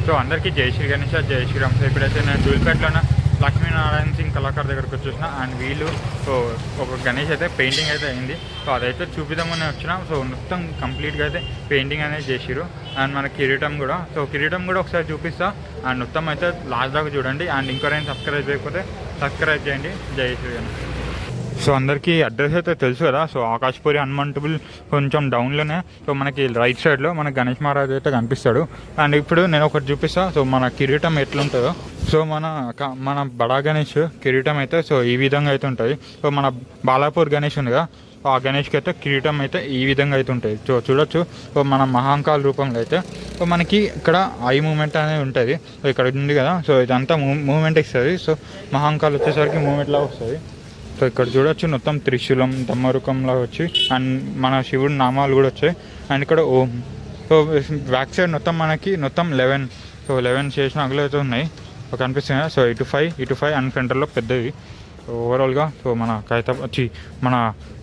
So అందరికీ జై శ్రీ గణేష్, జై శ్రీరామ్. సో ఇప్పుడైతే నేను ధూళిపేటలోన లక్ష్మీనారాయణ సింగ్ కళాకారు దగ్గరకు వచ్చేసిన. అండ్ వీళ్ళు సో ఒక గణేష్ అయితే పెయింటింగ్ అయితే అయింది. సో అదైతే చూపిద్దామని వచ్చిన. సో మొత్తం కంప్లీట్గా అయితే పెయింటింగ్ అనేది చేసిరు. అండ్ మన కిరీటం కూడా, సో కిరీటం కూడా ఒకసారి చూపిస్తా. అండ్ మొత్తం అయితే లాస్ట్ దాకా చూడండి. అండ్ ఇంకోరైనా సబ్స్క్రైబ్ చేయకపోతే సబ్స్క్రైబ్ చేయండి. జై శ్రీ గణేష్. సో అందరికీ అడ్రస్ అయితే తెలుసు కదా. సో ఆకాశపురి హనుమంతుబుల్ కొంచెం డౌన్లోనే. సో మనకి రైట్ సైడ్లో మన గణేష్ మహారాజ్ అయితే కనిపిస్తాడు. అండ్ ఇప్పుడు నేను ఒకటి చూపిస్తాను. సో మన కిరీటం ఎట్లుంటుందో. సో మన బడా గణేష్ కిరీటం అయితే సో ఈ విధంగా అయితే ఉంటుంది. సో మన బాలాపూర్ గణేష్ ఉంది కదా, ఆ గణేష్కి అయితే కిరీటం అయితే ఈ విధంగా అయితే ఉంటుంది. సో చూడొచ్చు. సో మన మహాంకాల రూపంలో అయితే సో మనకి ఇక్కడ ఐ మూమెంట్ అనేది ఉంటుంది. సో ఇక్కడ ఉంది కదా, సో ఇదంతా మూమెంట్ ఇస్తుంది. సో మహాంకాలు వచ్చేసరికి మూమెంట్లా వస్తుంది. సో ఇక్కడ చూడొచ్చు మొత్తం త్రిశూలం దమ్మరుకంలా వచ్చి అండ్ మన శివుడి నామాలు కూడా వచ్చాయి. అండ్ ఇక్కడ ఓం. సో బ్యాక్ సైడ్ మొత్తం 11. సో 11 చేసిన అగలు అయితే ఉన్నాయి కనిపిస్తున్నాయి. సో ఇటు 5 అండ్ సెంటర్లో పెద్దది. సో ఓవరాల్గా సో మన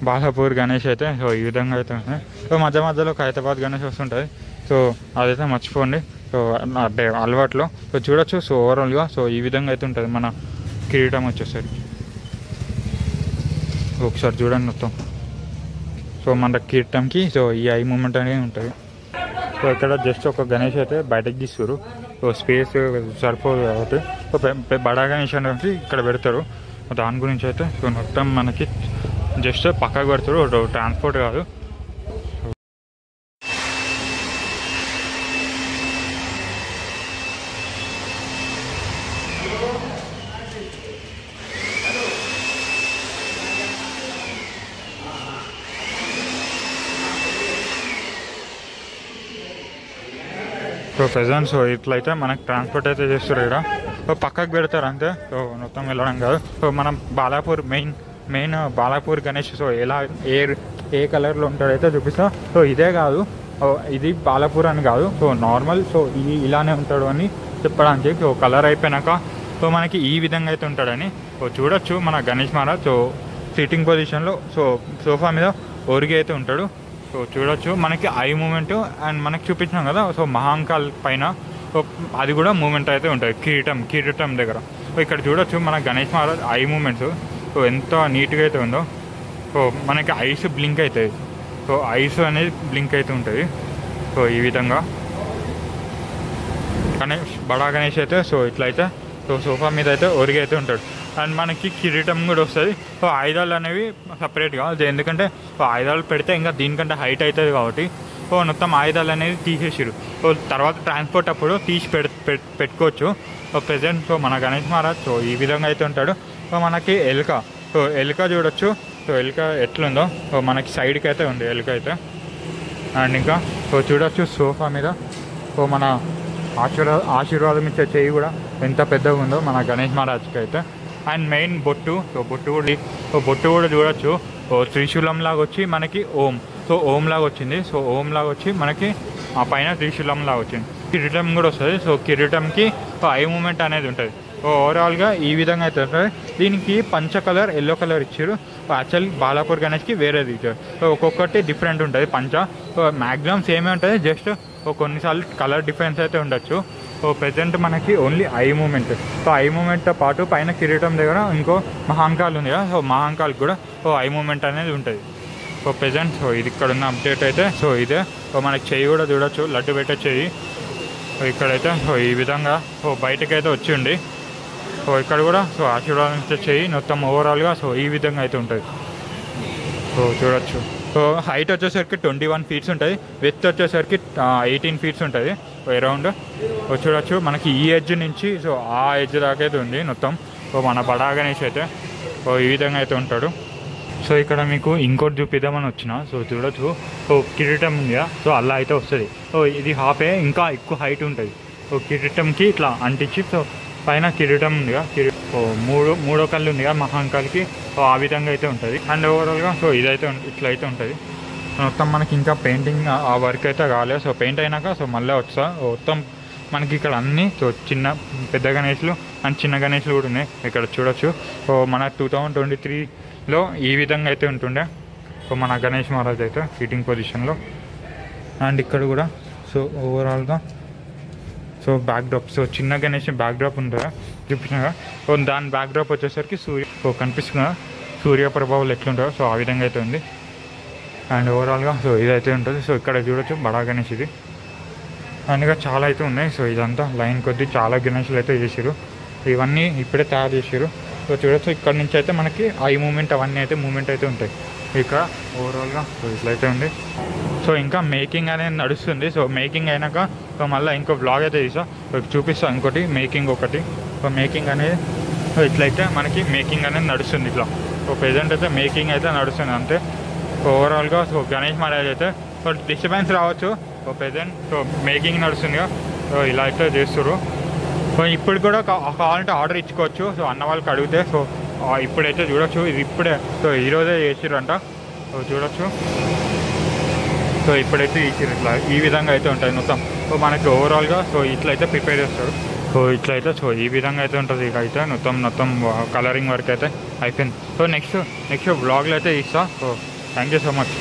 బాలాపూర్ గణేష్ అయితే సో ఈ విధంగా అయితే ఉన్నాయి. సో మధ్యలో ఖైరతాబాద్ గణేష్ వస్తుంటుంది. సో అదైతే మర్చిపోండి. సో అంటే అలవాట్లో. సో చూడొచ్చు. సో ఓవరాల్గా సో ఈ విధంగా అయితే ఉంటుంది మన కిరీటం వచ్చేసరికి. ఒకసారి చూడండి మొత్తం. సో మన కిరీటంకి సో ఈ ఐ మూమెంట్ అనేది ఉంటుంది. సో ఇక్కడ జస్ట్ ఒక గణేష్ అయితే బయటకు తీస్తారు. సో స్పేస్ సరిపోదు కాబట్టి సో బడా గణేష్ అనేది ఇక్కడ పెడతారు. దాని గురించి అయితే సో మొత్తం మనకి జస్ట్ పక్కకు పెడతారు, ట్రాన్స్పోర్ట్ కాదు. సో ప్రజెంట్ సో ఇట్లయితే మనకు ట్రాన్స్పోర్ట్ అయితే చేస్తారు ఇక్కడ. సో పక్కకు పెడతారు అంతే. సో మొత్తం వెళ్ళడం కాదు. సో మనం బాలాపూర్ మెయిన్ బాలాపూర్ గణేష్ సో ఎలా ఏ కలర్లో ఉంటాడైతే చూపిస్తా. సో ఇదే కాదు, ఇది బాలాపూర్ అని కాదు. సో నార్మల్ సో ఇలానే ఉంటాడు అని చెప్పడానికి. సో కలర్ అయిపోయినాక సో మనకి ఈ విధంగా అయితే ఉంటాడని. సో చూడొచ్చు మన గణేష్ మహారాజ్ సో సిట్టింగ్ పొజిషన్లో సో సోఫా మీద ఒరిగి అయితే ఉంటాడు. సో చూడొచ్చు మనకి ఐ మూమెంట్. అండ్ మనకి చూపించినాం కదా సో మహాంకాల్ పైన సో అది కూడా మూమెంట్ అయితే ఉంటుంది కిరీటం దగ్గర. సో ఇక్కడ చూడొచ్చు మన Ganesh Maharaj eye movements so ఎంత నీట్గా అయితే ఉందో. సో మనకి ఐస్ బ్లింక్ అవుతుంది. సో ఐస్ అనేది బ్లింక్ అయితే ఉంటుంది. సో ఈ విధంగా బడా గణేష్ అయితే సో ఇట్లయితే సో సోఫా మీద అయితే ఒరిగి అయితే ఉంటాడు. అండ్ మనకి కిరీటం కూడా వస్తుంది. సో ఆయుధాలు అనేవి సపరేట్గా, ఎందుకంటే సో ఆయుధాలు పెడితే ఇంకా దీనికంటే హైట్ అవుతుంది కాబట్టి సో మొత్తం ఆయుధాలు అనేది తీసేసారు. సో తర్వాత ట్రాన్స్పోర్ట్ అప్పుడు తీసి పెట్టుకోవచ్చు. సో ప్రజెంట్ సో మన గణేష్ మహారాజ్ సో ఈ విధంగా అయితే ఉంటాడు. సో మనకి ఎలుక చూడొచ్చు. సో ఎలుక ఎట్లుందో సో మనకి సైడ్కి అయితే ఉంది ఎలుక అయితే. అండ్ ఇంకా సో చూడొచ్చు సోఫా మీద సో మన ఆశీర్వాదం ఇచ్చే చెయ్యి కూడా ఎంత పెద్దగా ఉందో మన గణేష్ మహారాజ్కి అయితే. అండ్ మెయిన్ బొట్టు. సో బొట్టు కూడా చూడొచ్చు. సో త్రిశూలం లాగా వచ్చి మనకి ఓం. సో ఓం లాగా వచ్చింది. సో ఓం లాగా వచ్చి మనకి ఆ పైన త్రిశూలం లాగా వచ్చింది. కిరీటం కూడా వస్తుంది. సో కిరీటంకి ఐ మూమెంట్ అనేది ఉంటుంది. సో ఓవరాల్గా ఈ విధంగా అయితే ఉంటుంది. దీనికి పంచ కలర్ ఎల్లో కలర్ ఇచ్చారు. యాక్చువల్ బాలాపూర్ గణేష్కి వేరేది ఇచ్చారు. సో ఒక్కొక్కటి డిఫరెంట్ ఉంటుంది పంచ. సో మ్యాక్సిమం సేమే ఉంటుంది. జస్ట్ కొన్నిసార్లు కలర్ డిఫరెన్స్ అయితే ఉండొచ్చు. సో ప్రజెంట్ మనకి only eye movement. So eye మూమెంట్తో పాటు పైన కిరీటం దగ్గర ఇంకో మహాంకాల్ ఉంది కదా. సో మహాంకాల్కి కూడా సో ఐ మూమెంట్ అనేది ఉంటుంది. సో ప్రజెంట్ సో ఇది ఇక్కడ ఉన్న అప్డేట్ అయితే సో ఇదే. సో మనకి చెయ్యి కూడా చూడొచ్చు, లడ్డు పెట్టే చెయ్యి. సో ఇక్కడైతే సో ఈ విధంగా సో బయటకైతే వచ్చిండి. సో ఇక్కడ కూడా సో ఆశీర్వాదం ఇచ్చే చెయ్యి మొత్తం ఓవరాల్గా సో ఈ విధంగా అయితే ఉంటుంది. సో చూడొచ్చు. సో హైట్ వచ్చేసరికి 21 ఫీట్స్ ఉంటుంది. విడ్త్ వచ్చేసరికి 18 ఫీట్స్ ఉంటుంది అరౌండ్. చూడొచ్చు మనకి ఈ ఎడ్జ్ నుంచి సో ఆ ఎడ్జ్ దాకా అయితే ఉంది మొత్తం. సో మన బడా గణేష్ అయితే సో ఈ విధంగా అయితే ఉంటాడు. సో ఇక్కడ మీకు ఇంకోటి చూపిద్దామని వచ్చిన. సో చూడొచ్చు. సో కిరీటం ఉంది కదా. సో అలా అయితే వస్తుంది. సో ఇది హాఫే, ఇంకా ఎక్కువ హైట్ ఉంటుంది. సో కిరీటంకి ఇట్లా అంటించి సో పైన కిరీటం ఉంది కదా, మూడో కళ్ళు ఉంది కదా మహాంకాల్కి. సో ఆ విధంగా అయితే ఉంటుంది. అండ్ ఓవరాల్గా సో ఇదైతే ఇట్లా అయితే ఉంటుంది మొత్తం. మనకి ఇంకా పెయింటింగ్ ఆ వర్క్ అయితే కాలేదు. సో పెయింట్ అయినాక సో మళ్ళీ వస్తా. మొత్తం మనకి ఇక్కడ అన్నీ సో పెద్ద గణేష్లు అండ్ చిన్న గణేష్లు కూడా ఉన్నాయి ఇక్కడ చూడొచ్చు. సో మన 2023లో ఈ విధంగా అయితే ఉంటుండే సో మన గణేష్ మహారాజ్ అయితే సిట్టింగ్ పొజిషన్లో. అండ్ ఇక్కడ కూడా సో ఓవరాల్గా సో బ్యాక్ డ్రాప్, సో చిన్న గణేష్ బ్యాక్ డ్రాప్ ఉంటుందా చూపించినగా. సో దాని బ్యాక్ డ్రాప్ వచ్చేసరికి కనిపిస్తుందా సూర్య ప్రభావాలు ఎట్లుంటుందో, సో ఆ విధంగా అయితే ఉంది. అండ్ ఓవరాల్గా సో ఇదైతే ఉంటుంది. సో ఇక్కడ చూడొచ్చు బడా గణేష్ ఇది. అండ్ ఇంకా చాలా అయితే ఉన్నాయి. సో ఇదంతా లైన్ కొద్దీ చాలా గణేషులు అయితే చేసారు. ఇవన్నీ ఇప్పుడే తయారు చేసారు. సో చూడొచ్చు ఇక్కడ నుంచి అయితే మనకి ఐ మూమెంట్ అవన్నీ అయితే మూమెంట్ అయితే ఉంటాయి ఇక్కడ ఓవరాల్గా. సో ఇట్లయితే ఉంది. సో ఇంకా మేకింగ్ అనేది నడుస్తుంది. సో మేకింగ్ అయినాక సో మళ్ళీ ఇంకో బ్లాగ్ అయితే తీసా, చూపిస్తాను ఇంకోటి మేకింగ్ ఒకటి. సో మేకింగ్ అనేది సో ఇట్లయితే మనకి మేకింగ్ అనేది నడుస్తుంది ఇట్లా. సో ప్రెజెంట్ అయితే మేకింగ్ అయితే నడుస్తుంది అంతే. సో ఓవరాల్గా సో గణేష్ మహారాజ్ అయితే సో డిస్టర్బెన్స్ రావచ్చు. సో ప్రెజెంట్ సో మేకింగ్ నడుస్తుందిగా. సో ఇలా అయితే చేస్తారు. సో ఇప్పుడు కూడా కావాలంటే ఆర్డర్ ఇచ్చుకోవచ్చు. సో అన్న వాళ్ళకి అడిగితే. సో ఇప్పుడైతే చూడొచ్చు, ఇది ఇప్పుడే సో ఈరోజే చేసిరంట. సో చూడొచ్చు. సో ఇప్పుడైతే ఇట్లా ఈ విధంగా అయితే ఉంటుంది మొత్తం. సో మనకి ఓవరాల్గా సో ఇట్లయితే ప్రిపేర్ చేస్తారు. సో ఇట్లయితే సో ఈ విధంగా అయితే ఉంటుంది. ఇక అయితే మొత్తం కలరింగ్ వర్క్ అయితే అయిపోయింది. సో నెక్స్ట్ బ్లాగ్లో అయితే ఇస్తా. So thank you so much.